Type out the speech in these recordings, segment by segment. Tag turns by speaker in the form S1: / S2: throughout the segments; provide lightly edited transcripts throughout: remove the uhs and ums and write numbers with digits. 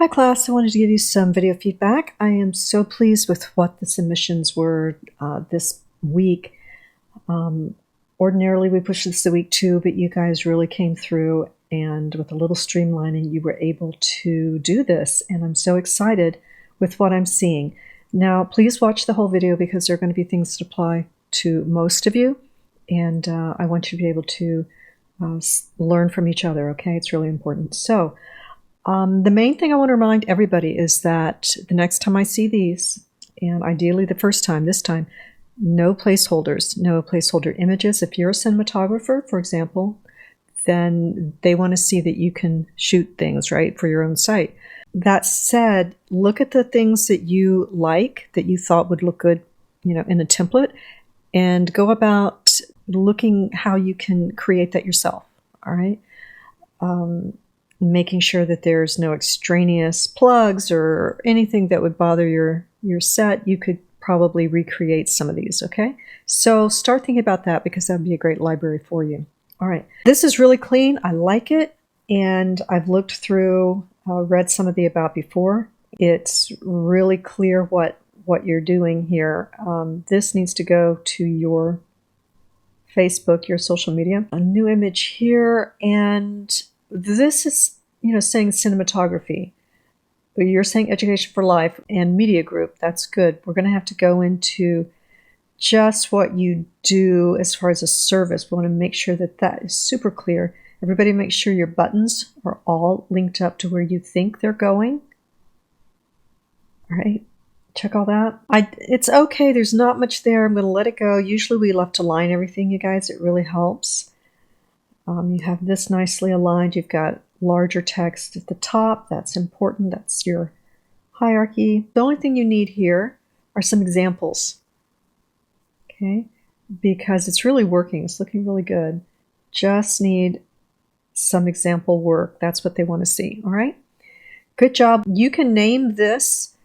S1: Hi class, I wanted to give you some video feedback. I am so pleased with what the submissions were this week. Ordinarily we push this to week 2, but you guys really came through, and with a little streamlining you were able to do this, and I'm so excited with what I'm seeing. Now please watch the whole video because there are going to be things that apply to most of you, and I want you to be able to learn from each other, okay? It's really important. So the main thing I want to remind everybody is that the next time I see these, and ideally the first time, this time, no placeholders, no placeholder images. If you're a cinematographer, for example, then they want to see that you can shoot things, right, for your own site. That said, look at the things that you like, that you thought would look good, in a template, and go about looking how you can create that yourself, all right? Making sure that there's no extraneous plugs or anything that would bother your set. You could probably recreate some of these, okay? So start thinking about that because that would be a great library for you. All right, this is really clean. I like it, and I've looked through, read some of the about before. It's really clear what you're doing here. This needs to go to your Facebook, your social media. A new image here, and this is, saying cinematography. But you're saying Education for Life and Media Group. That's good. We're going to have to go into just what you do as far as a service. We want to make sure that that is super clear. Everybody make sure your buttons are all linked up to where you think they're going. All right. Check all that. It's okay. There's not much there. I'm going to let it go. Usually we love to align everything, you guys. It really helps. You have this nicely aligned. You've got larger text at the top. That's important. That's your hierarchy. The only thing you need here are some examples, okay? Because it's really working. It's looking really good. Just need some example work. That's what they want to see, all right? Good job. You can name this,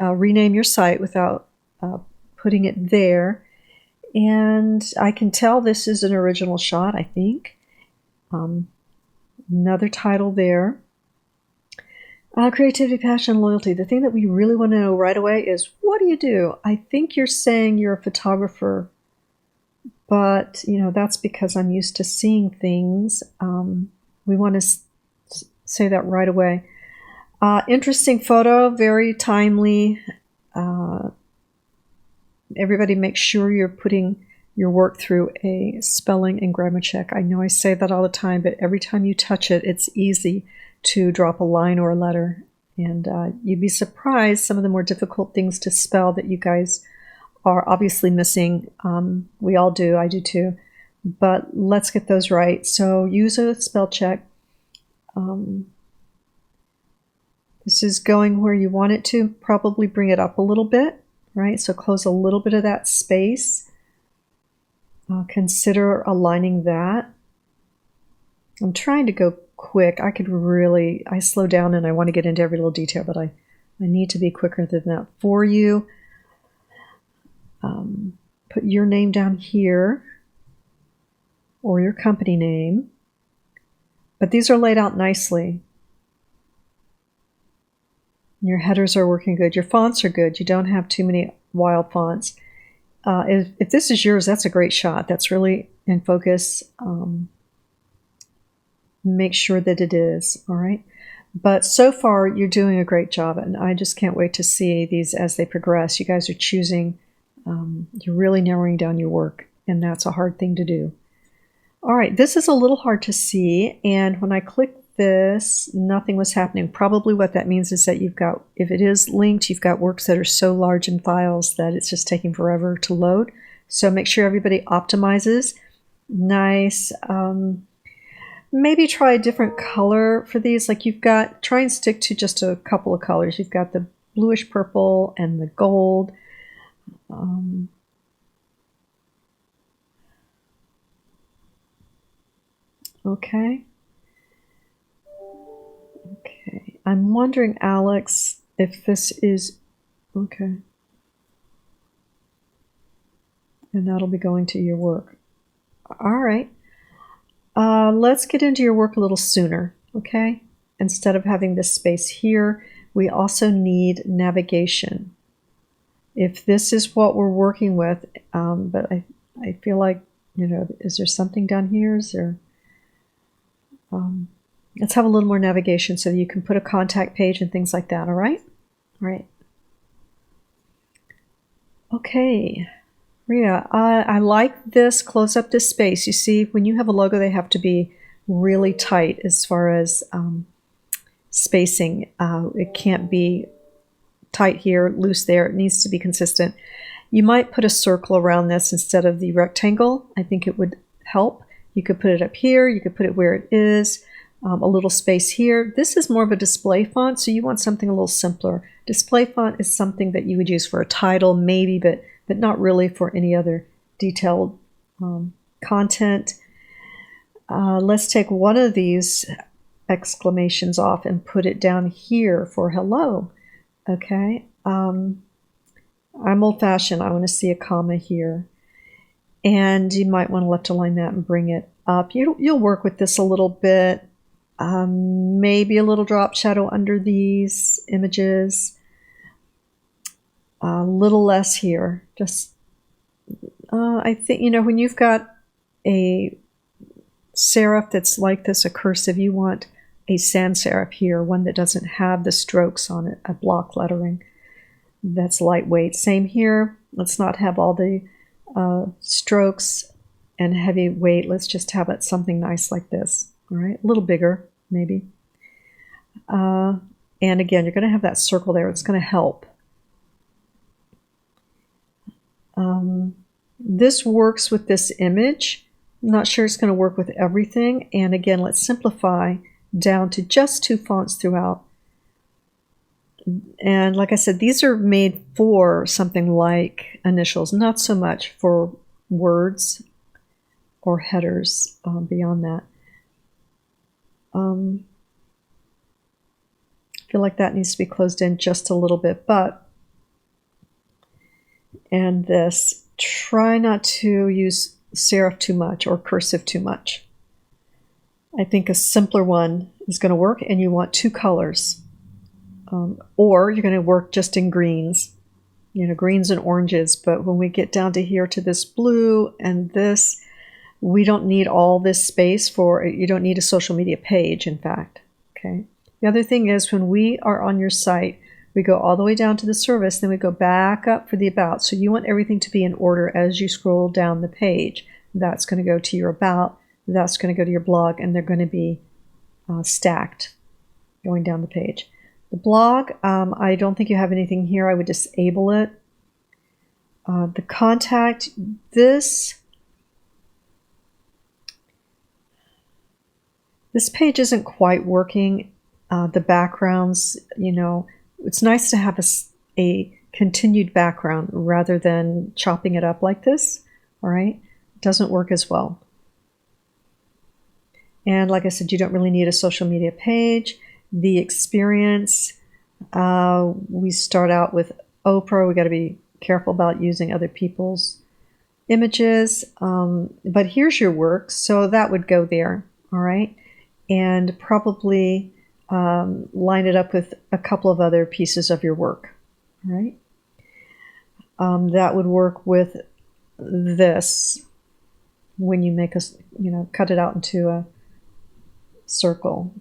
S1: rename your site without putting it there. And I can tell this is an original shot, I think. Another title there. Creativity, passion, loyalty. The thing that we really want to know right away is, what do you do? I think you're saying you're a photographer, but that's because I'm used to seeing things. We want to say that right away. Interesting photo, very timely. Everybody make sure you're putting your work through a spelling and grammar check. I know I say that all the time, but every time you touch it, it's easy to drop a line or a letter. And you'd be surprised some of the more difficult things to spell that you guys are obviously missing. We all do. I do too. But let's get those right. So use a spell check. This is going where you want it to. Probably bring it up a little bit, right? So close a little bit of that space. Consider aligning that. I'm trying to go quick. I slow down and I want to get into every little detail, but I need to be quicker than that for you. Put your name down here, or your company name. But these are laid out nicely. Your headers are working good. Your fonts are good. You don't have too many wild fonts. If this is yours, that's a great shot. That's really in focus. Make sure that it is, all right? But so far, you're doing a great job, and I just can't wait to see these as they progress. You guys are choosing, you're really narrowing down your work, and that's a hard thing to do. All right, this is a little hard to see, and when I click this, nothing was happening. Probably what that means is that you've got, if it is linked, you've got works that are so large in files that it's just taking forever to load. So make sure everybody optimizes. Nice. Maybe try a different color for these. Like try and stick to just a couple of colors. You've got the bluish purple and the gold. Okay. Okay, I'm wondering, Alex, if this is, okay. And that'll be going to your work. All right. Let's get into your work a little sooner, okay? Instead of having this space here, We also need navigation. If this is what we're working with, but I feel like, is there something down here? Is there, let's have a little more navigation so that you can put a contact page and things like that, all right? All right. Okay, Rhea, I like this, close up this space. You see, when you have a logo, they have to be really tight as far as spacing. It can't be tight here, loose there. It needs to be consistent. You might put a circle around this instead of the rectangle. I think it would help. You could put it up here. You could put it where it is. A little space here. This is more of a display font, so you want something a little simpler. Display font is something that you would use for a title, maybe, but not really for any other detailed content. Let's take one of these exclamations off and put it down here for hello. Okay, I'm old-fashioned. I want to see a comma here. And you might want to left align that and bring it up. You'll work with this a little bit. Maybe a little drop shadow under these images. A little less here. Just, I think, when you've got a serif that's like this, a cursive, you want a sans serif here, one that doesn't have the strokes on it, a block lettering. That's lightweight. Same here. Let's not have all the strokes and heavy weight. Let's just have it something nice like this. All right, a little bigger, maybe. And again, you're going to have that circle there. It's going to help. This works with this image. I'm not sure it's going to work with everything. And again, let's simplify down to just 2 fonts throughout. And like I said, these are made for something like initials, not so much for words or headers beyond that. I feel like that needs to be closed in just a little bit, and this, try not to use serif too much or cursive too much. I think a simpler one is going to work, and you want 2 colors. Or you're going to work just in greens, greens and oranges. But when we get down to here to this blue and this, we don't need all this space you don't need a social media page, in fact. Okay. The other thing is, when we are on your site, we go all the way down to the service, then we go back up for the about. So you want everything to be in order as you scroll down the page. That's going to go to your about, that's going to go to your blog, and they're going to be stacked going down the page. The blog, I don't think you have anything here. I would disable it. The contact, this page isn't quite working. The backgrounds, it's nice to have a continued background rather than chopping it up like this. All right, it doesn't work as well. And like I said, you don't really need a social media page. The experience, we start out with Oprah. We got to be careful about using other people's images. But here's your work, so that would go there. All right, and probably line it up with a couple of other pieces of your work. All right, that would work with this when you make cut it out into a circle.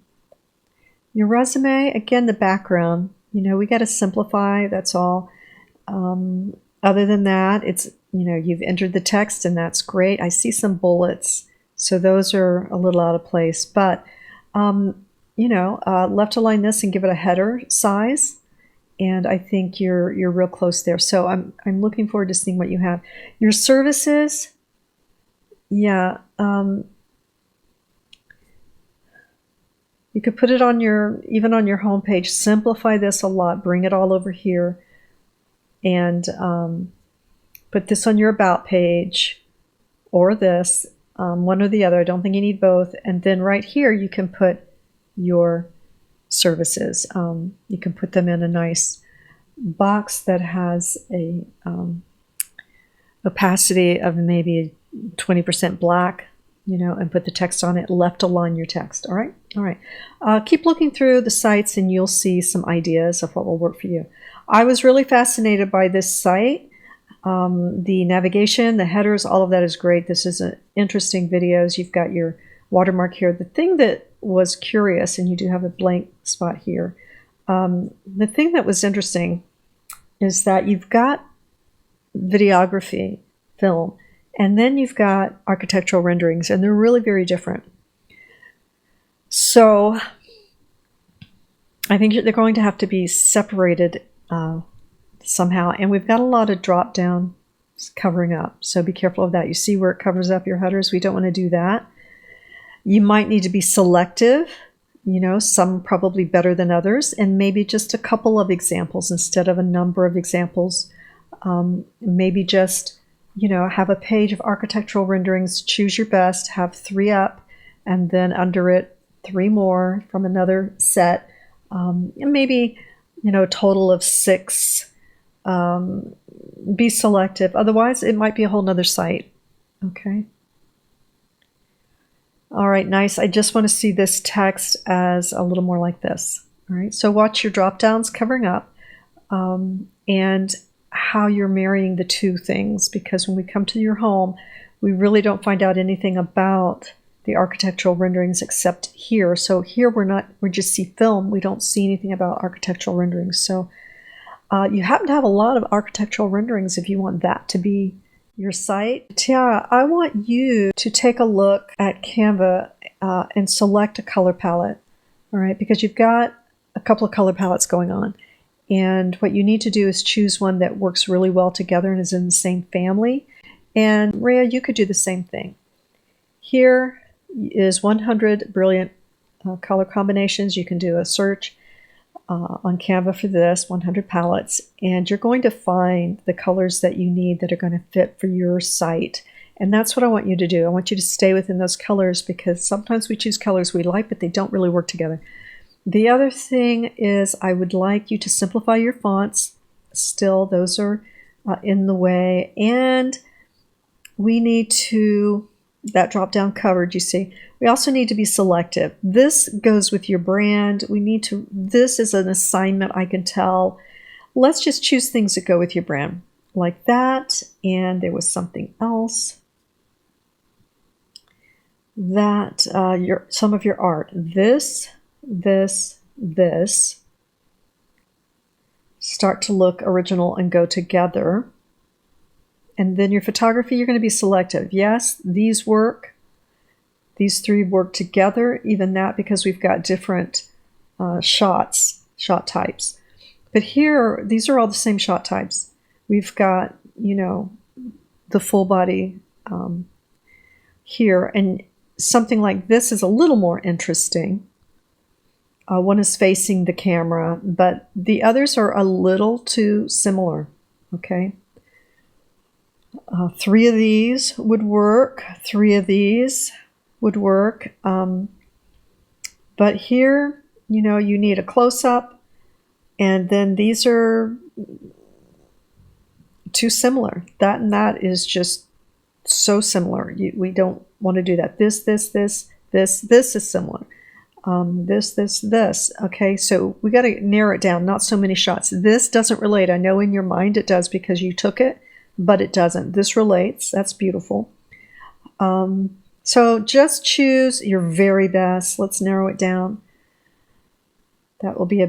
S1: Your resume, again, the background, we got to simplify, that's all. Other than that, it's, you've entered the text, and that's great. I see some bullets, so those are a little out of place. But, left align this and give it a header size, and I think you're real close there. So I'm looking forward to seeing what you have. Your services, yeah, you could put it on even on your homepage. Simplify this a lot. Bring it all over here, and put this on your about page, or this, one or the other. I don't think you need both. And then right here, you can put your services. You can put them in a nice box that has a opacity of maybe 20% black. and put the text on it, left align your text. All right? All right. Keep looking through the sites and you'll see some ideas of what will work for you. I was really fascinated by this site. The navigation, the headers, all of that is great. This is an interesting videos. You've got your watermark here. The thing that was curious, and you do have a blank spot here, the thing that was interesting is that you've got videography, film, and then you've got architectural renderings, and they're really very different. So I think they're going to have to be separated somehow, and we've got a lot of drop down covering up, so be careful of that. You see where it covers up your headers? We don't want to do that. You might need to be selective, some probably better than others, and maybe just a couple of examples instead of a number of examples. Maybe just, have a page of architectural renderings, choose your best, have 3 up, and then under it 3 more from another set, and maybe, a total of 6. Be selective. Otherwise, it might be a whole nother site. Okay. All right, nice. I just want to see this text as a little more like this. All right, so watch your drop downs covering up and how you're marrying the two things, because when we come to your home, we really don't find out anything about the architectural renderings except here. So here we just see film. We don't see anything about architectural renderings. So you happen to have a lot of architectural renderings if you want that to be your site. Tiara, I want you to take a look at Canva and select a color palette, all right? Because you've got a couple of color palettes going on. And what you need to do is choose one that works really well together and is in the same family. And Rhea, you could do the same thing. Here is 100 brilliant color combinations. You can do a search on Canva for this, 100 palettes, and you're going to find the colors that you need that are going to fit for your site. And that's what I want you to do. I want you to stay within those colors, because sometimes we choose colors we like, but they don't really work together. The other thing is I would like you to simplify your fonts. Still, those are in the way. And we need to, that drop down covered, you see. We also need to be selective. This goes with your brand. This is an assignment, I can tell. Let's just choose things that go with your brand. Like that. And there was something else. That, some of your art. This. Start to look original and go together. And then your photography, you're going to be selective. Yes, these work. These 3 work together, even that, because we've got different shot types. But here, these are all the same shot types. We've got, the full body here. And something like this is a little more interesting. One is facing the camera, but the others are a little too similar, okay? 3 of these would work. 3 of these would work. But here, you need a close-up, and then these are too similar. That and that is just so similar. We don't want to do that. This is similar. This. Okay, so we got to narrow it down. Not so many shots. This doesn't relate. I know in your mind it does because you took it, but it doesn't. This relates. That's beautiful. So just choose your very best. Let's narrow it down. That will be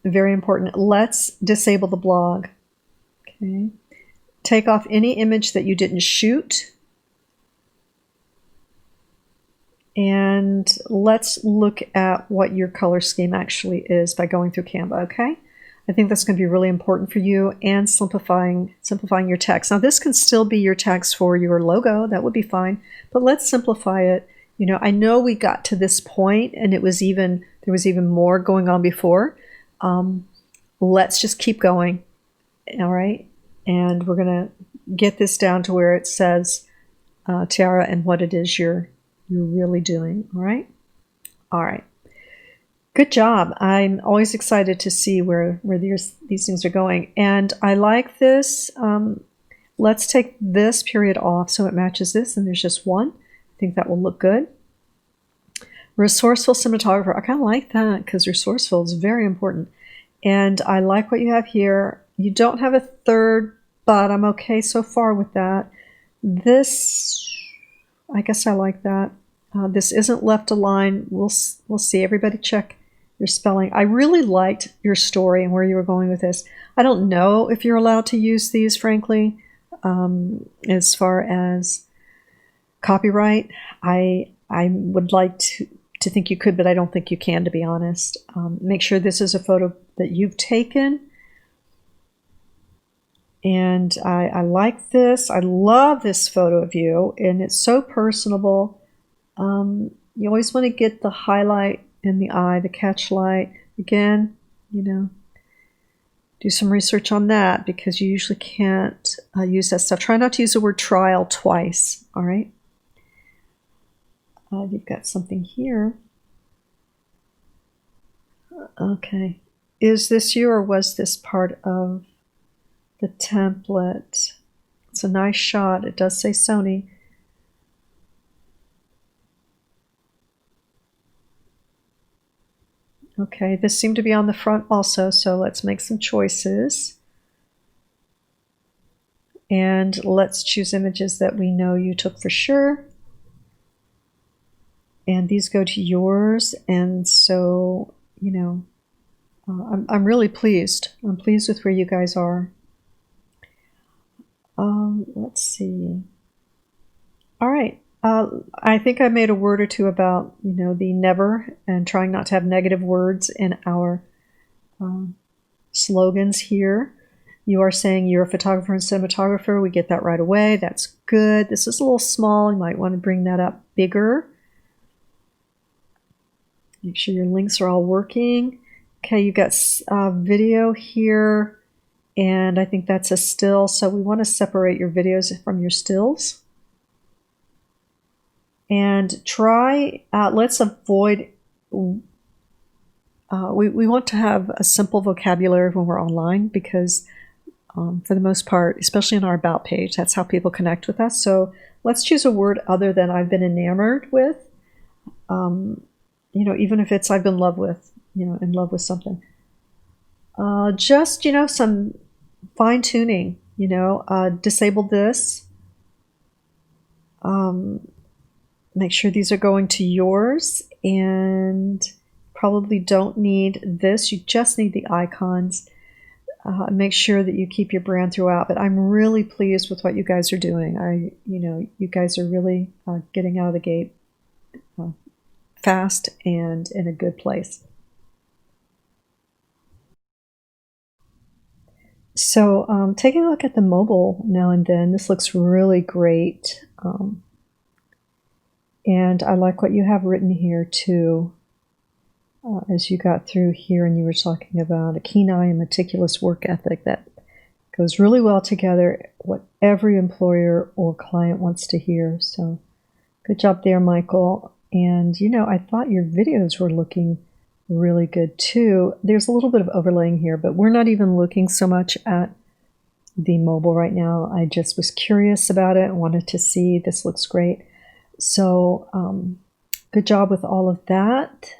S1: very important. Let's disable the blog. Okay. Take off any image that you didn't shoot. And let's look at what your color scheme actually is by going through Canva, okay? I think that's going to be really important for you, and simplifying your text. Now, this can still be your text for your logo. That would be fine. But let's simplify it. I know we got to this point, and there was even more going on before. Let's just keep going, all right? And we're going to get this down to where it says Tiara and what it is you're really doing, all right? All right. Good job. I'm always excited to see where these things are going. And I like this. Let's take this period off so it matches this, and there's just 1. think that will look good. Resourceful cinematographer. I kind of like that because resourceful is very important. And I like what you have here. You don't have a third, but I'm okay so far with that. This, I guess I like that. This isn't left aligned. We'll see. Everybody check your spelling. I really liked your story and where you were going with this. I don't know if you're allowed to use these, frankly, as far as copyright. I would like to think you could, but I don't think you can, to be honest. Make sure this is a photo that you've taken. And I like this. I love this photo of you, and it's so personable. You always want to get the highlight in the eye, the catch light. Again, you know, do some research on that because you usually can't use that stuff. Try not to use the word trial twice, all right? You've got something here. Okay. Is this you or was this part of the template? It's a nice shot. It does say Sony. Okay, this seemed to be on the front also, so let's make some choices. And let's choose images that we know you took for sure. And these go to yours, and so, you know, I'm really pleased. I'm pleased with where you guys are. Let's see. All right. I think I made a word or two about, you know, the never and trying not to have negative words in our slogans here. You are saying you're a photographer and cinematographer. We get that right away. That's good. This is a little small. You might want to bring that up bigger. Make sure your links are all working. Okay, you got video here, and I think that's a still. So we want to separate your videos from your stills. And try, let's avoid, we want to have a simple vocabulary when we're online because for the most part, especially in our About page, that's how people connect with us. So let's choose a word other than I've been enamored with. You know, even if it's I've been in love with, you know, in love with something. Just, you know, some fine tuning, you know, disable this. Make sure these are going to yours, and probably don't need this. You just need the icons. Make sure that you keep your brand throughout. But I'm really pleased with what you guys are doing. You know, you guys are really getting out of the gate fast and in a good place. So taking a look at the mobile now and then, this looks really great. And I like what you have written here too, as you got through here and you were talking about a keen eye and meticulous work ethic that goes really well together, what every employer or client wants to hear. So good job there, Michael. And, you know, I thought your videos were looking really good too. There's a little bit of overlaying here, but we're not even looking so much at the mobile right now. I just was curious about it and wanted to see. This looks great. So good job with all of that.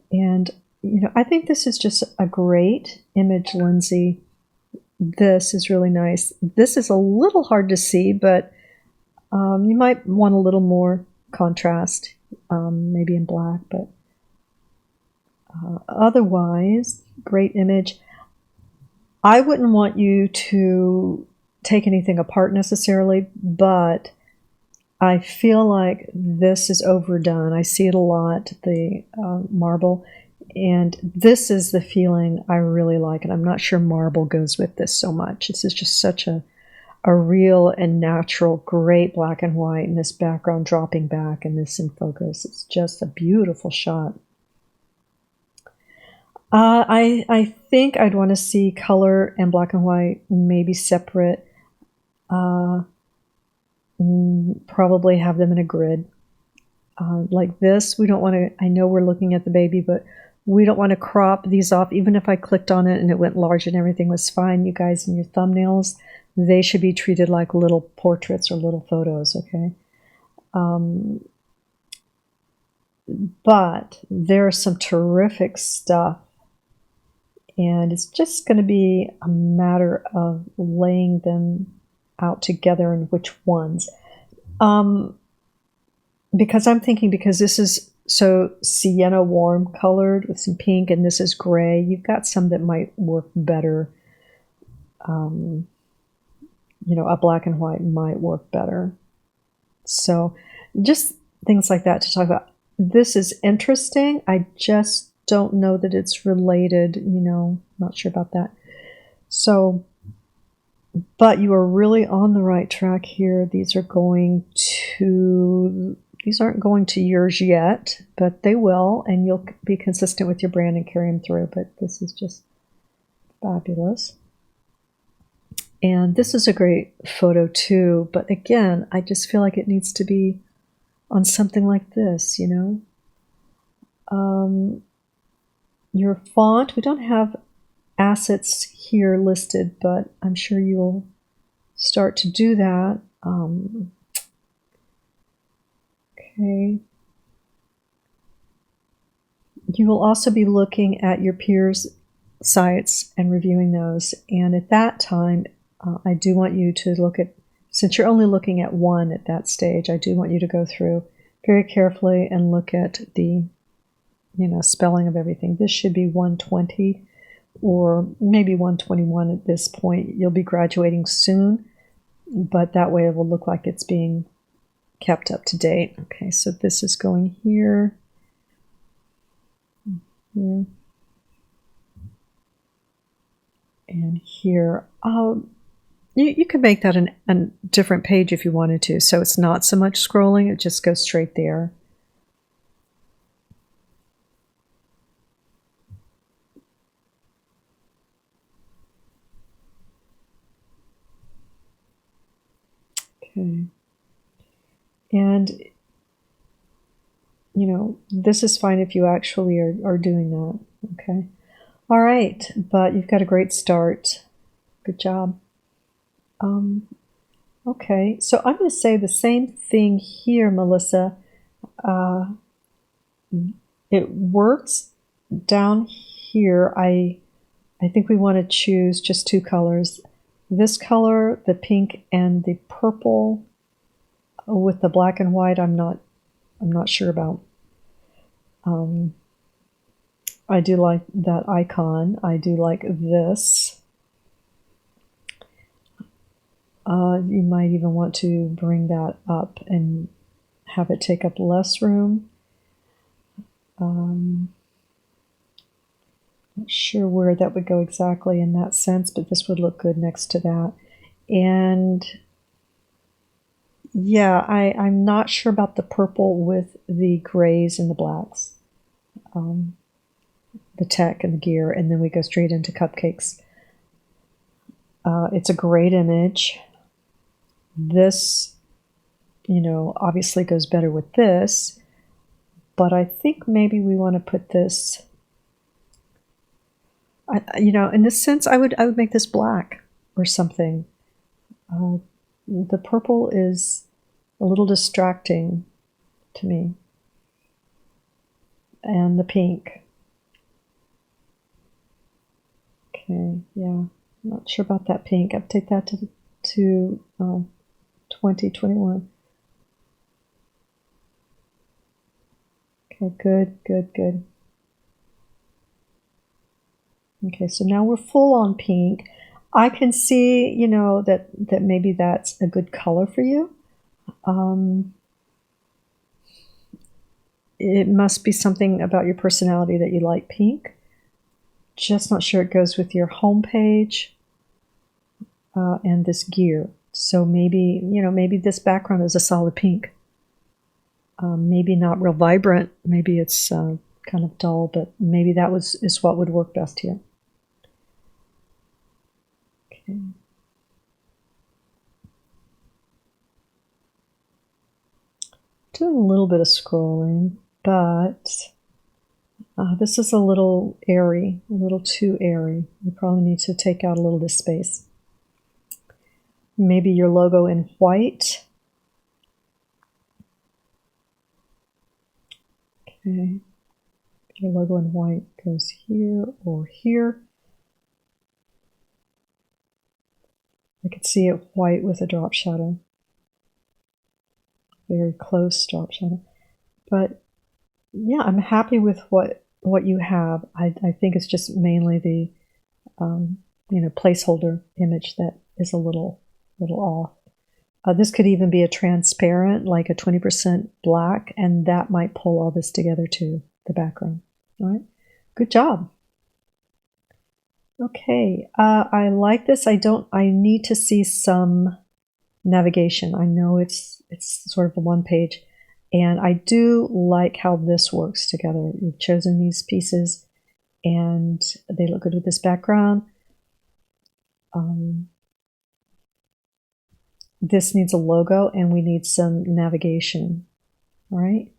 S1: And, you know, I think this is just a great image, Lindsay. This is really nice. This is a little hard to see, but you might want a little more contrast, maybe in black, but otherwise, great image. I wouldn't want you to take anything apart necessarily, but I feel like this is overdone. I see it a lot, the marble, and this is the feeling I really like, and I'm not sure marble goes with this so much. This is just such a real and natural, great black and white, and this background dropping back and this in focus. It's just a beautiful shot. I think I'd want to see color and black and white maybe separate. Probably have them in a grid. Like this, we don't want to, I know we're looking at the baby, but we don't want to crop these off. Even if I clicked on it and it went large and everything was fine, you guys in your thumbnails, they should be treated like little portraits or little photos, okay? But there's some terrific stuff, and it's just going to be a matter of laying them out together and which ones. Because I'm thinking, because this is so sienna warm colored with some pink, and this is gray, you've got some that might work better. A black and white might work better. So just things like that to talk about. This is interesting. I just don't know that it's related, not sure about that. So, but you are really on the right track here. These aren't going to yours yet, but they will, and you'll be consistent with your brand and carry them through. But this is just fabulous. And this is a great photo too, but again, I just feel like it needs to be on something like this, Your font, we don't have assets here listed, but I'm sure you'll start to do that. Okay. You will also be looking at your peers' sites and reviewing those. And at that time, I do want you to look at, since you're only looking at one at that stage, I do want you to go through very carefully and look at the, spelling of everything. This should be 120 or maybe 121 at this point. You'll be graduating soon, but that way it will look like it's being kept up to date. Okay, so this is going here. Here. And here. You could make that a different page if you wanted to, so it's not so much scrolling, it just goes straight there. Okay. And, this is fine if you actually are doing that, okay? All right, but you've got a great start. Good job. Okay, so I'm going to say the same thing here, Melissa. It works down here. I think we want to choose just two colors. This color, the pink, and the purple with the black and white, I'm not sure about. I do like that icon. I do like this. You might even want to bring that up and have it take up less room. Not sure where that would go exactly in that sense, but this would look good next to that. And yeah, I'm not sure about the purple with the grays and the blacks. The tech and the gear, and then we go straight into cupcakes. It's a great image. This, obviously goes better with this, but I think maybe we want to put this, in this sense, I would make this black or something. The purple is a little distracting to me, and the pink. Okay, yeah, not sure about that pink. I'll take that to 2021. Okay, good. Okay, so now we're full on pink. I can see, that maybe that's a good color for you. It must be something about your personality that you like pink. Just not sure it goes with your homepage and this gear. So maybe, maybe this background is a solid pink. Maybe not real vibrant. Maybe it's kind of dull, but maybe that is what would work best here. Okay. Doing a little bit of scrolling, but this is a little airy, a little too airy. You probably need to take out a little of this space. Maybe your logo in white. Okay. Your logo in white goes here or here. I could see it white with a drop shadow. Very close drop shadow. But yeah, I'm happy with what you have. I think it's just mainly the placeholder image that is a little off. This could even be a transparent, like a 20% black, and that might pull all this together too, the background. All right, good job. Okay, I like this. I need to see some navigation. I know it's sort of a one page, and I do like how this works together. You've chosen these pieces, and they look good with this background. This needs a logo, and we need some navigation. All right.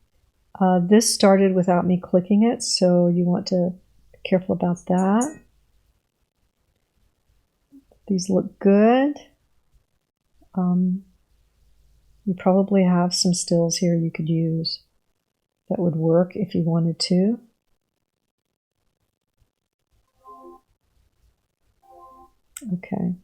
S1: This started without me clicking it, so you want to be careful about that. These look good. You probably have some stills here you could use that would work if you wanted to. Okay.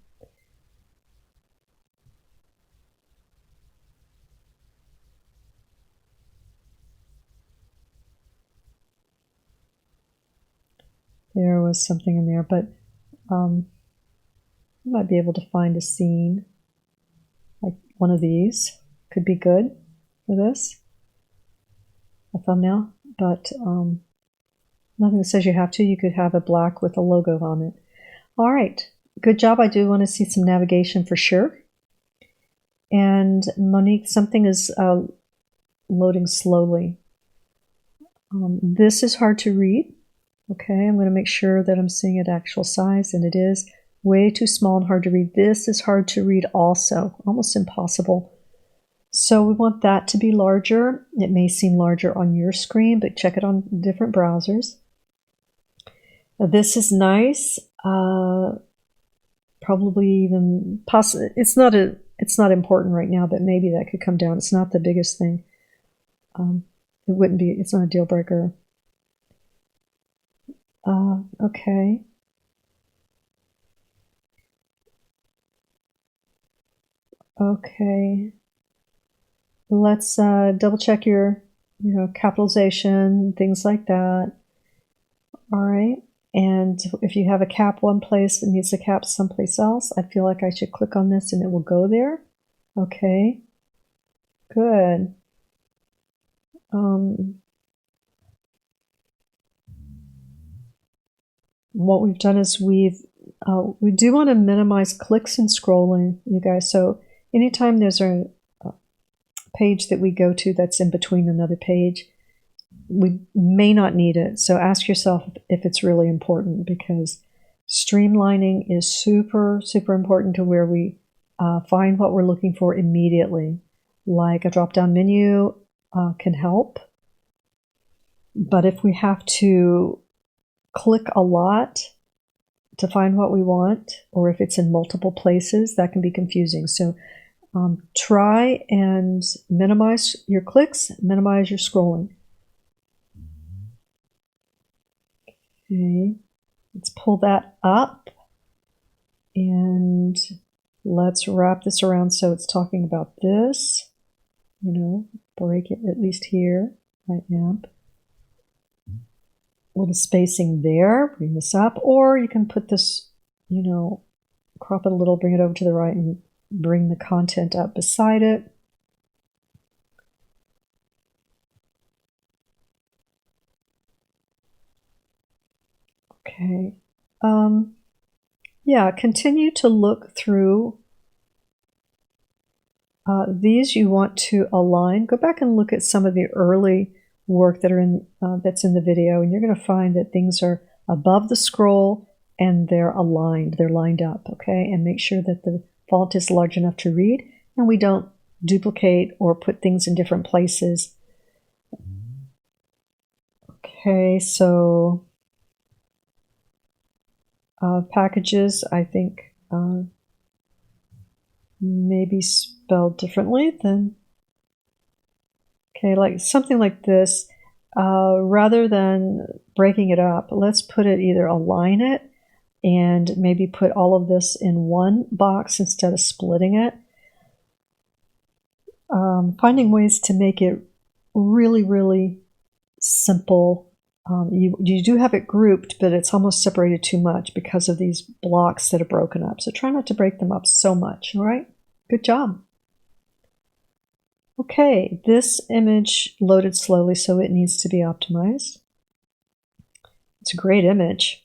S1: There was something in there, but you might be able to find a scene. Like one of these could be good for this, a thumbnail, but nothing that says you have to. You could have a black with a logo on it. All right, good job. I do want to see some navigation for sure. And Monique, something is loading slowly. This is hard to read. Okay, I'm going to make sure that I'm seeing it actual size, and it is way too small and hard to read. This is hard to read also, almost impossible. So we want that to be larger. It may seem larger on your screen, but check it on different browsers. This is nice. Probably even possible. It's not important right now, but maybe that could come down. It's not the biggest thing. It wouldn't be. It's not a deal breaker. Okay. Okay. Let's double check your, capitalization, things like that. All right. And if you have a cap one place that needs a cap someplace else, I feel like I should click on this and it will go there. Okay. Good. What we've done is we do want to minimize clicks and scrolling, you guys. So anytime there's a page that we go to that's in between another page, we may not need it. So ask yourself if it's really important, because streamlining is super, super important to where we find what we're looking for immediately. Like a drop-down menu can help. But if we have to click a lot to find what we want, or if it's in multiple places, that can be confusing. So try and minimize your clicks, minimize your scrolling. Okay, let's pull that up and let's wrap this around so it's talking about this. Break it at least here. I am. A little spacing there, bring this up, or you can put this, crop it a little, bring it over to the right, and bring the content up beside it. Okay. Yeah, continue to look through these. You want to align. Go back and look at some of the early work that are that's in the video, and you're going to find that things are above the scroll and they're aligned. They're lined up, okay? And make sure that the font is large enough to read, and we don't duplicate or put things in different places. Okay, so packages, I think, maybe spelled differently than, okay, like something like this. rather than breaking it up, let's put it either align it and maybe put all of this in one box instead of splitting it. Finding ways to make it really, really simple. You do have it grouped, but it's almost separated too much because of these blocks that are broken up. So try not to break them up so much, all right? Good job. Okay, this image loaded slowly, so it needs to be optimized. It's a great image.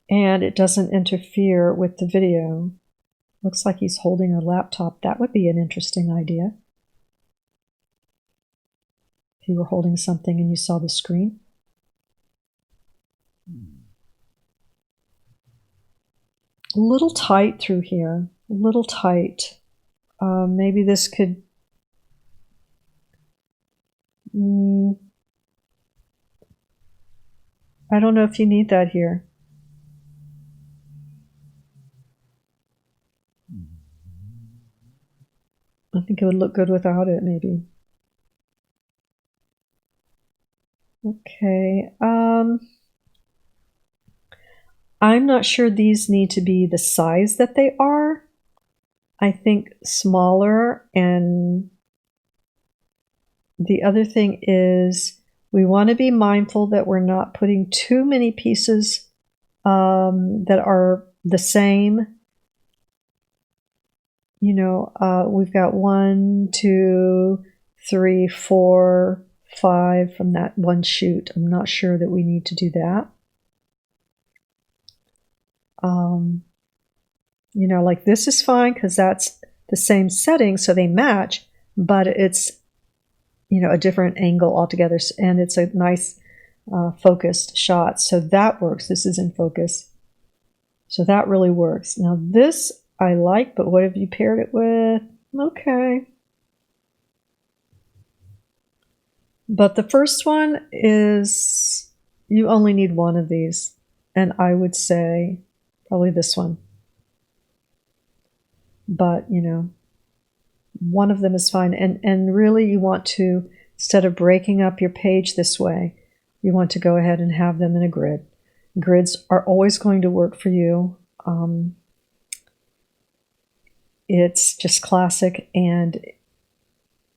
S1: And it doesn't interfere with the video. Looks like he's holding a laptop. That would be an interesting idea. If you were holding something and you saw the screen. A little tight through here. A little tight. Maybe this could... I don't know if you need that here. I think it would look good without it, maybe. Okay. I'm not sure these need to be the size that they are. I think smaller. And the other thing is we want to be mindful that we're not putting too many pieces that are the same. You know, we've got 1, 2, 3, 4, 5 from that one shoot. I'm not sure that we need to do that. You know, like this is fine because that's the same setting, so they match, but it's, you know, a different angle altogether, and it's a nice focused shot. So that works. This is in focus. So that really works. Now this I like, but what have you paired it with? Okay. But the first one is, you only need one of these. And I would say probably this one. But, you know, one of them is fine. And really you want to, instead of breaking up your page this way, you want to go ahead and have them in a grid. Grids are always going to work for you. It's just classic, and,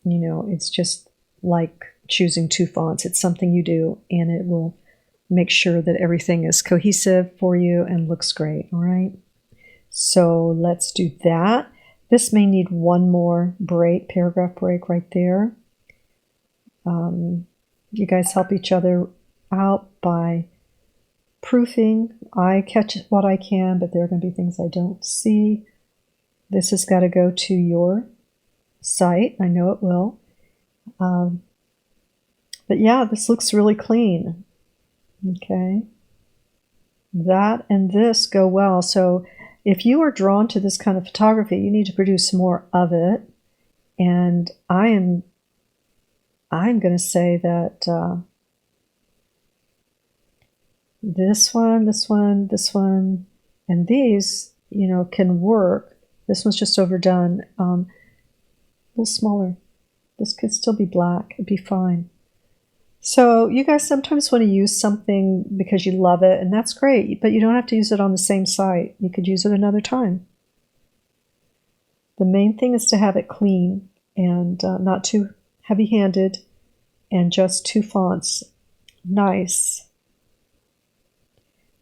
S1: you know, it's just like choosing 2 fonts. It's something you do, and it will make sure that everything is cohesive for you and looks great, all right? So let's do that. This may need one more break, paragraph break right there. You guys help each other out by proofing. I catch what I can, but there are going to be things I don't see. This has got to go to your site. I know it will. But yeah, this looks really clean. Okay. That and this go well. So if you are drawn to this kind of photography, you need to produce more of it. And I'm going to say that this one, and these, you know, can work. This one's just overdone. A little smaller. This could still be black. It'd be fine. So you guys sometimes want to use something because you love it, and that's great, but you don't have to use it on the same site. You could use it another time. The main thing is to have it clean and not too heavy-handed, and just 2 fonts. Nice.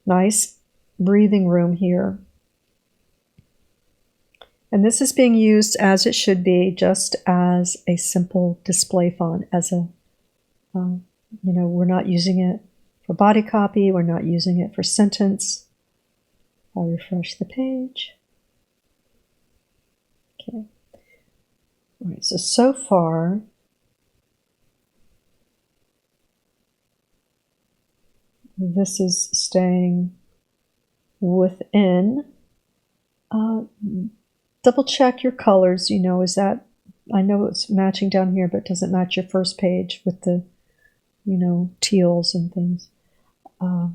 S1: Nice breathing room here. And this is being used as it should be, just as a simple display font, as a, you know, we're not using it for body copy, we're not using it for sentence. I'll refresh the page. Okay. All right, so far, this is staying within. Double check your colors, you know, is that, I know it's matching down here, but it doesn't match your first page with the, you know, teals and things. I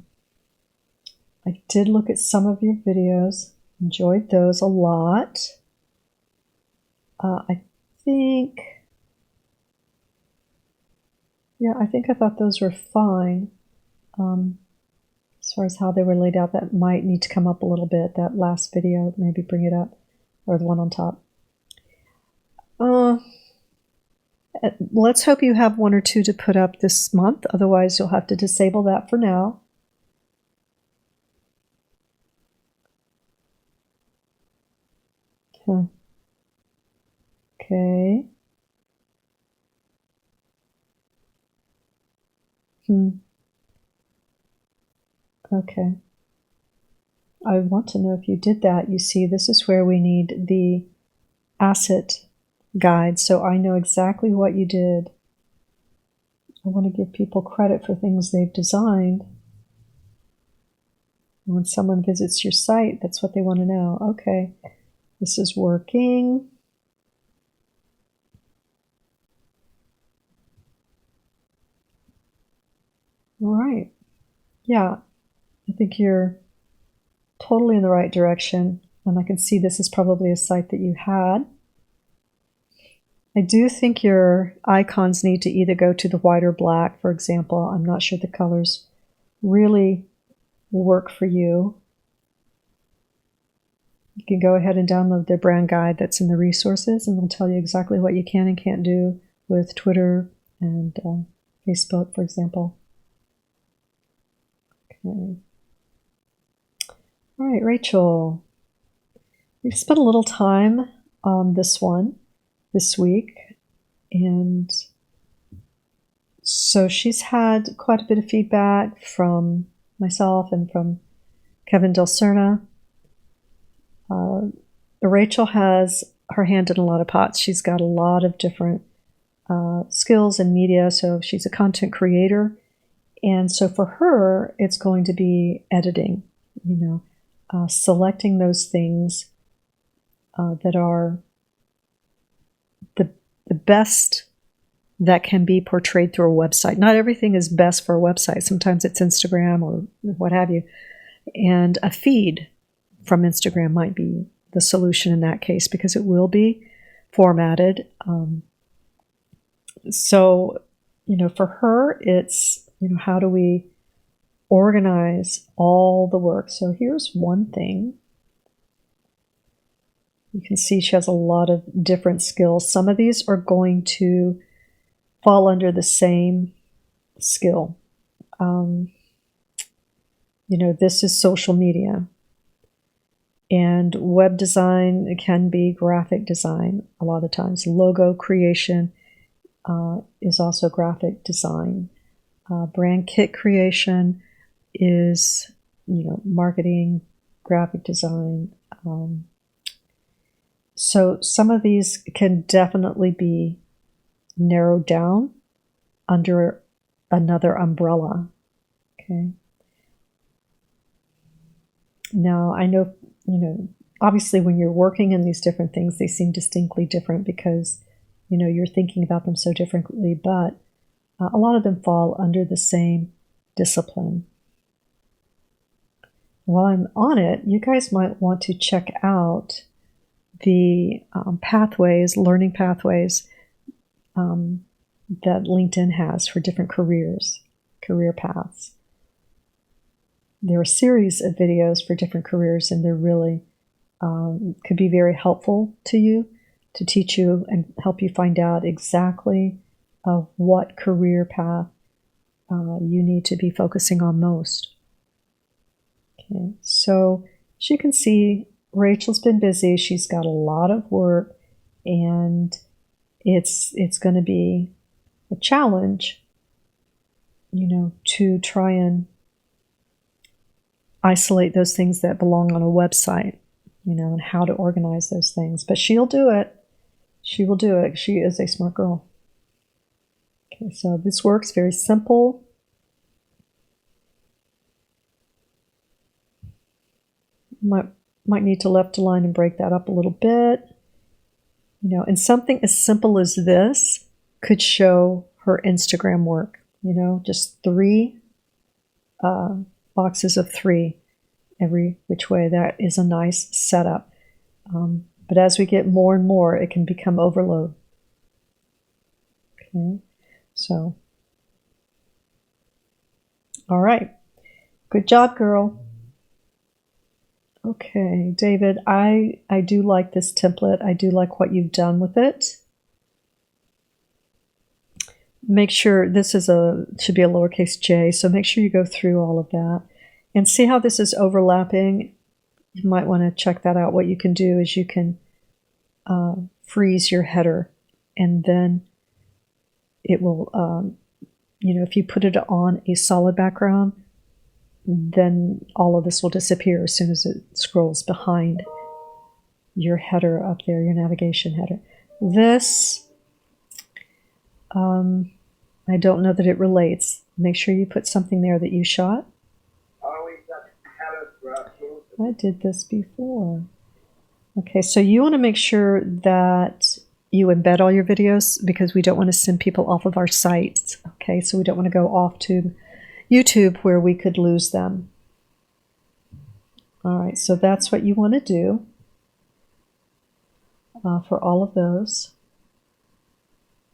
S1: did look at some of your videos, enjoyed those a lot. I think Yeah, I think I thought those were fine. As far as how they were laid out, that might need to come up a little bit. That last video, maybe bring it up, or the one on top. Let's hope you have one or two to put up this month. Otherwise, you'll have to disable that for now. Huh. Okay. Okay. I want to know if you did that. You see, this is where we need the asset guide, so I know exactly what you did. I want to give people credit for things they've designed. When someone visits your site, that's what they want to know. Okay, this is working. All right. Yeah, I think you're totally in the right direction. And I can see this is probably a site that you had. I do think your icons need to either go to the white or black, for example. I'm not sure the colors really work for you. You can go ahead and download their brand guide that's in the resources, and they'll tell you exactly what you can and can't do with Twitter and Facebook, for example. Okay. All right, Rachel. We've spent a little time on this one this week, and so she's had quite a bit of feedback from myself and from Kevin Del Cerna. Rachel has her hand in a lot of pots. She's got a lot of different skills in media, so she's a content creator. And so for her, it's going to be editing, selecting those things that are the best that can be portrayed through a website. Not everything is best for a website. Sometimes it's Instagram or what have you. And a feed from Instagram might be the solution in that case because it will be formatted. So, for her, it's, how do we organize all the work? So here's one thing. You can see she has a lot of different skills. Some of these are going to fall under the same skill. This is social media. And web design can be graphic design a lot of times. Logo creation is also graphic design. Brand kit creation is, marketing, graphic design. So some of these can definitely be narrowed down under another umbrella. Okay. Now, I know, obviously when you're working in these different things, they seem distinctly different because, you're thinking about them so differently, but a lot of them fall under the same discipline. While I'm on it, you guys might want to check out the learning pathways that LinkedIn has for different career paths. There are a series of videos for different careers, and they're really could be very helpful to you to teach you and help you find out exactly what career path you need to be focusing on most. Okay, so as you can see, Rachel's been busy. She's got a lot of work, and it's going to be a challenge, to try and isolate those things that belong on a website, and how to organize those things. But she'll do it. She will do it. She is a smart girl. Okay, so this works very simple. Might need to left align and break that up a little bit. And something as simple as this could show her Instagram work. Just 3 boxes of 3 every which way. That is a nice setup. But as we get more and more, it can become overload. Okay, so All right. Good job, girl. Okay, David, I do like this template. I do like what you've done with it. Make sure this is should be a lowercase j, so make sure you go through all of that and see how this is overlapping. You might want to check that out. What you can do is you can freeze your header, and then it will, if you put it on a solid background, then all of this will disappear as soon as it scrolls behind your header up there, your navigation header. This, I don't know that it relates. Make sure you put something there that you shot. I did this before. Okay, so you want to make sure that you embed all your videos because we don't want to send people off of our sites. Okay, so we don't want to go off to YouTube where we could lose them. All right, so that's what you want to do for all of those.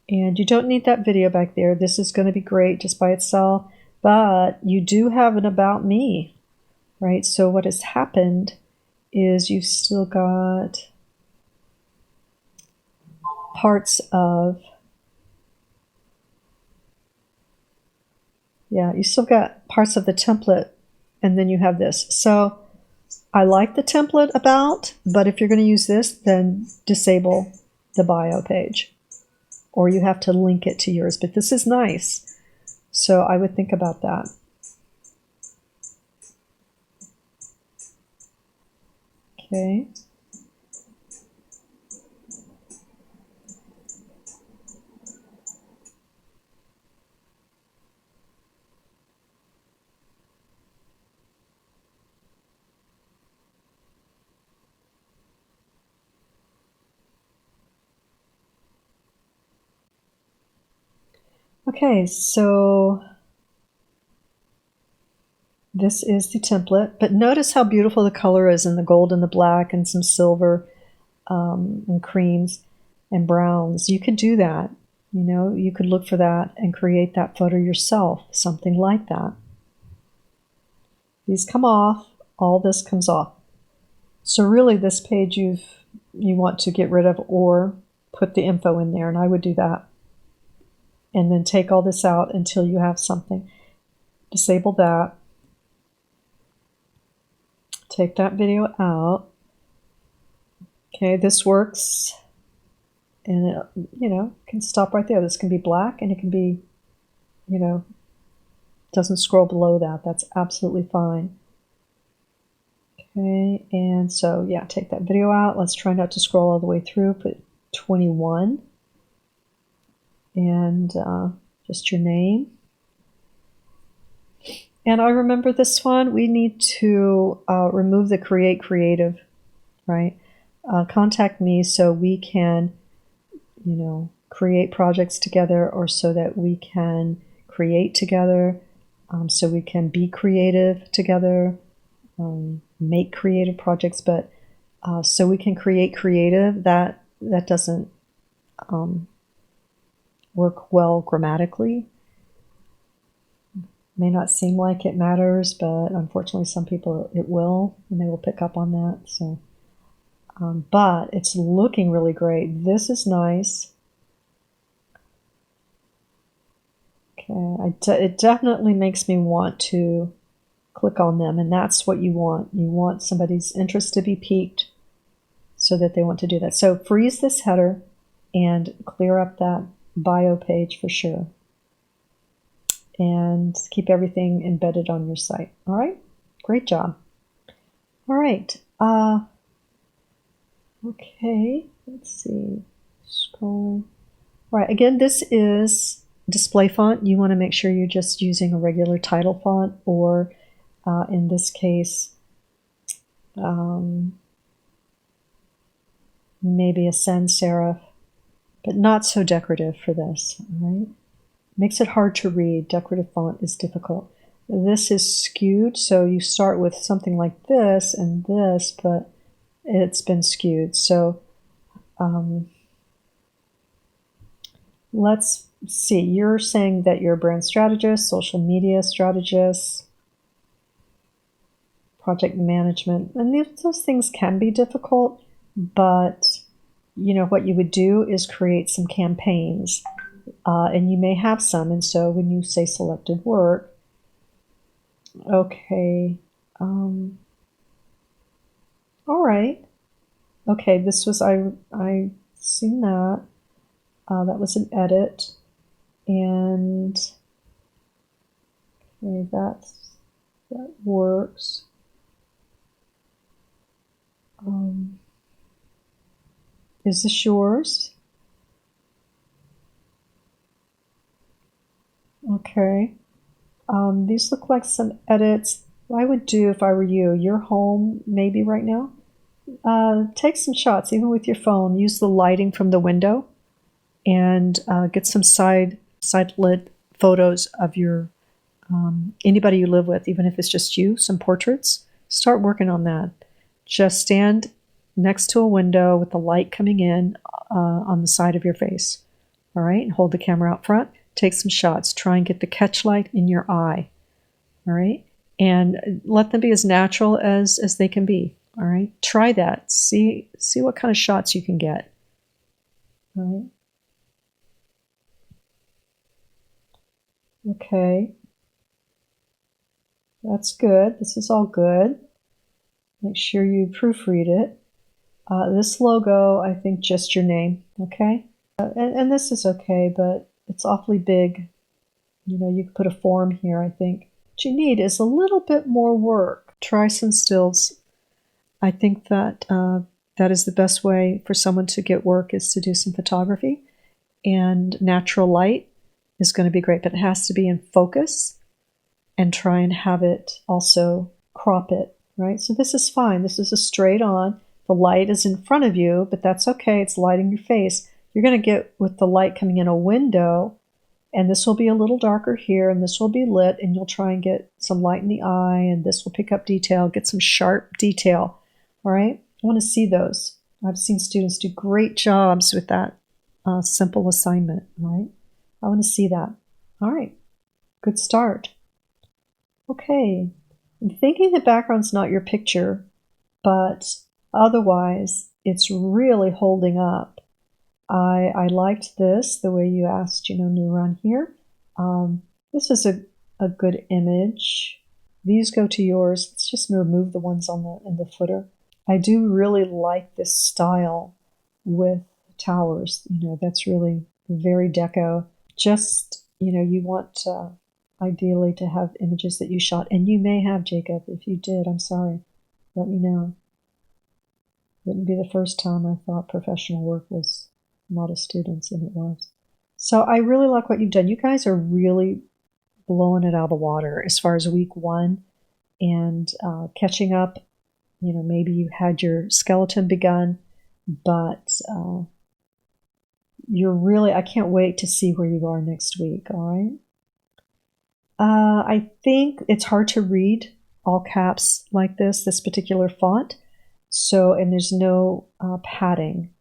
S1: And you don't need that video back there. This is going to be great just by itself, but you do have an about me, right? So what has happened is you've still got parts of, you still got parts of the template, and then you have this. So I like the template about, but if you're going to use this, then disable the bio page, or you have to link it to yours. But this is nice, so I would think about that. Okay. Okay, so this is the template, but notice how beautiful the color is in the gold and the black and some silver and creams and browns. You could do that. You could look for that and create that photo yourself, something like that. These come off, all this comes off. So really this page you want to get rid of or put the info in there, and I would do that. And then take all this out until you have something. Disable that. Take that video out. Okay, this works. And it, can stop right there. This can be black and it can be, doesn't scroll below that. That's absolutely fine. Okay, and so take that video out. Let's try not to scroll all the way through. Put 21. And just your name. And I remember this one, we need to remove the create creative, right? Contact me so we can, create projects together, or so that we can create together, so we can be creative together, make creative projects, but so we can create creative, that doesn't work well grammatically. May not seem like it matters, but unfortunately some people it will, and they will pick up on that. So, but it's looking really great. This is nice. Okay, it definitely makes me want to click on them, and that's what you want. You want somebody's interest to be piqued so that they want to do that. So freeze this header and clear up that bio page for sure. And keep everything embedded on your site. All right, great job. All right, okay, let's see, scrolling. All right, again, this is display font. You want to make sure you're just using a regular title font, or in this case, maybe a sans serif, but not so decorative for this, all right? Makes it hard to read. Decorative font is difficult. This is skewed, so you start with something like this and this, but it's been skewed. So let's see, you're saying that you're a brand strategist, social media strategist, project management, and those things can be difficult, but what you would do is create some campaigns, and you may have some. And so when you say selected work, okay, all right, okay, this was I seen that. That was an edit, and okay, that works. Is this yours? Okay. These look like some edits. What I would do if I were you, you're home maybe right now. Take some shots, even with your phone. Use the lighting from the window, and get some side lit photos of your anybody you live with, even if it's just you. Some portraits. Start working on that. Just stand next to a window with the light coming in on the side of your face. All right, hold the camera out front. Take some shots. Try and get the catch light in your eye. All right, and let them be as natural as they can be. All right, try that. See what kind of shots you can get. All right. Okay. That's good. This is all good. Make sure you proofread it. This logo, I think just your name, okay? And this is okay, but it's awfully big. You could put a form here, I think. What you need is a little bit more work. Try some stills. I think that that is the best way for someone to get work, is to do some photography. And natural light is going to be great, but it has to be in focus, and try and have it also crop it, right? So this is fine. This is a straight on. The light is in front of you, but that's okay. It's lighting your face. You're going to get with the light coming in a window, and this will be a little darker here, and this will be lit, and you'll try and get some light in the eye, and this will pick up detail, get some sharp detail, all right? I want to see those. I've seen students do great jobs with that simple assignment, all right? I want to see that. All right, good start. Okay, I'm thinking the background's not your picture, but otherwise it's really holding up. I liked this, the way you asked, neuron here. This is a good image. These go to yours. Let's just remove the ones in the footer. I do really like this style with towers. That's really very deco. Just, you want ideally to have images that you shot, and you may have, Jacob. If you did, I'm sorry. Let me know. Wouldn't be the first time I thought professional work was a lot of students, and it was. So I really like what you've done. You guys are really blowing it out of the water as far as week 1 and catching up. Maybe you had your skeleton begun, but you're really, I can't wait to see where you are next week, all right? I think it's hard to read all caps like this particular font. So, and there's no padding.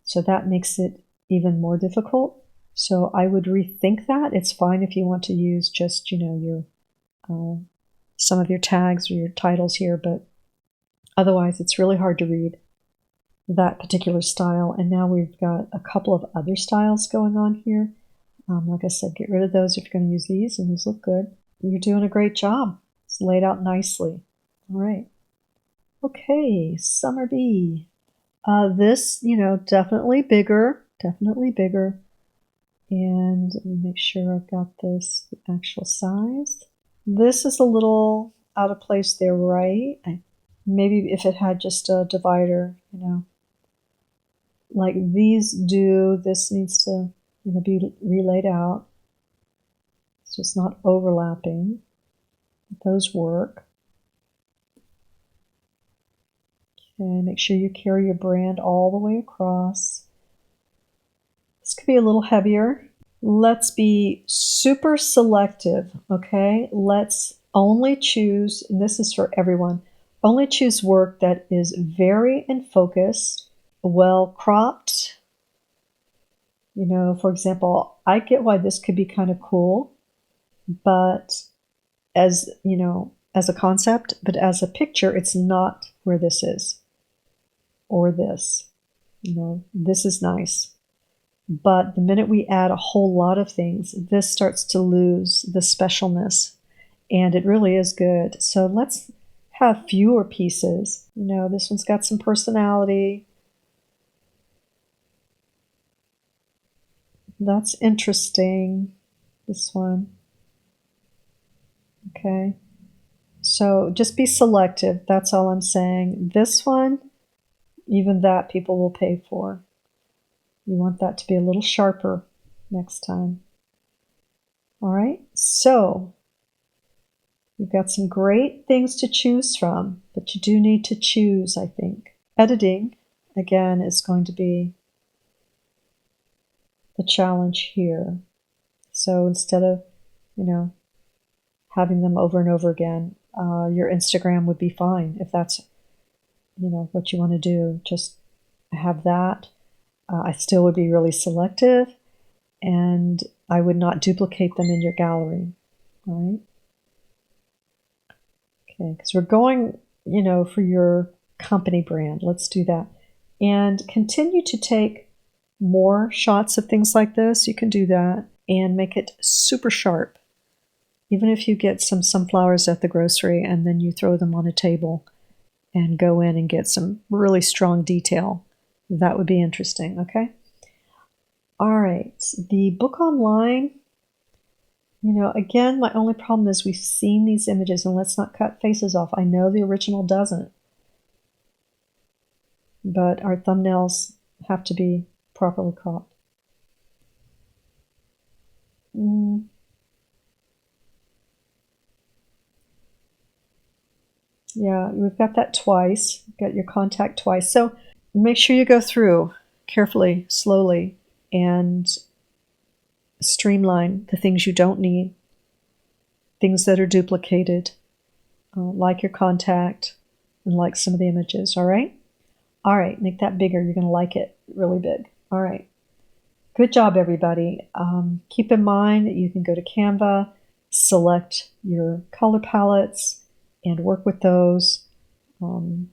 S1: So that makes it even more difficult. So I would rethink that. It's fine if you want to use just, your some of your tags or your titles here, but otherwise it's really hard to read that particular style. And now we've got a couple of other styles going on here. Like I said, get rid of those if you're going to use these, and these look good. You're doing a great job. It's laid out nicely. All right. Okay, Summer Bee. This, definitely bigger. And let me make sure I've got this the actual size. This is a little out of place there, right? Maybe if it had just a divider, like these do, this needs to be relaid out. It's just not overlapping. Those work. Okay, make sure you carry your brand all the way across. This could be a little heavier. Let's be super selective, okay? Let's only choose, and this is for everyone, only choose work that is very in focus, well cropped, You know, for example, I get why this could be kind of cool, but as, you know, as a concept, but as a picture, it's not where this is or this. You know, this is nice. But the minute we add a whole lot of things, this starts to lose the specialness. And it really is good. So let's have fewer pieces. You know, this one's got some personality. That's interesting. This one. Okay. So just be selective. That's all I'm saying. This one, even that people will pay for. You want that to be a little sharper next time. All right. So you've got some great things to choose from, but you do need to choose, I think. Editing, again, is going to be the challenge here. So instead of, you know, having them over and over again, your Instagram would be fine if that's, you know, what you want to do. Just have that. I still would be really selective, and I would not duplicate them in your gallery. All right. Okay, because we're going, you know, for your company brand. Let's do that. And continue to take more shots of things like this. You can do that and make it super sharp. Even if you get some sunflowers at the grocery and then you throw them on a table and go in and get some really strong detail, that would be interesting, okay? All right, the book online, you know, again, my only problem is we've seen these images, and let's not cut faces off. I know the original doesn't, but our thumbnails have to be properly cropped. Yeah, we've got that twice. Got your contact twice. So make sure you go through carefully, slowly, and streamline the things you don't need, things that are duplicated, like your contact and like some of the images, all right? All right, make that bigger. You're going to like it really big. All right. Good job, everybody. Keep in mind that you can go to Canva, select your color palettes, and work with those. And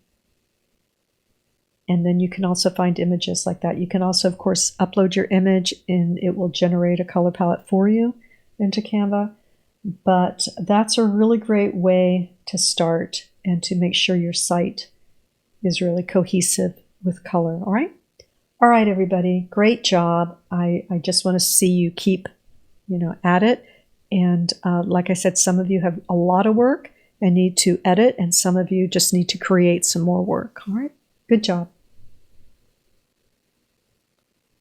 S1: then you can also find images like that. You can also, of course, upload your image and it will generate a color palette for you into Canva. But that's a really great way to start and to make sure your site is really cohesive with color. All right? All right, everybody. Great job. I just want to see you keep, you know, at it. And like I said, some of you have a lot of work and need to edit, and some of you just need to create some more work. All right? Good job.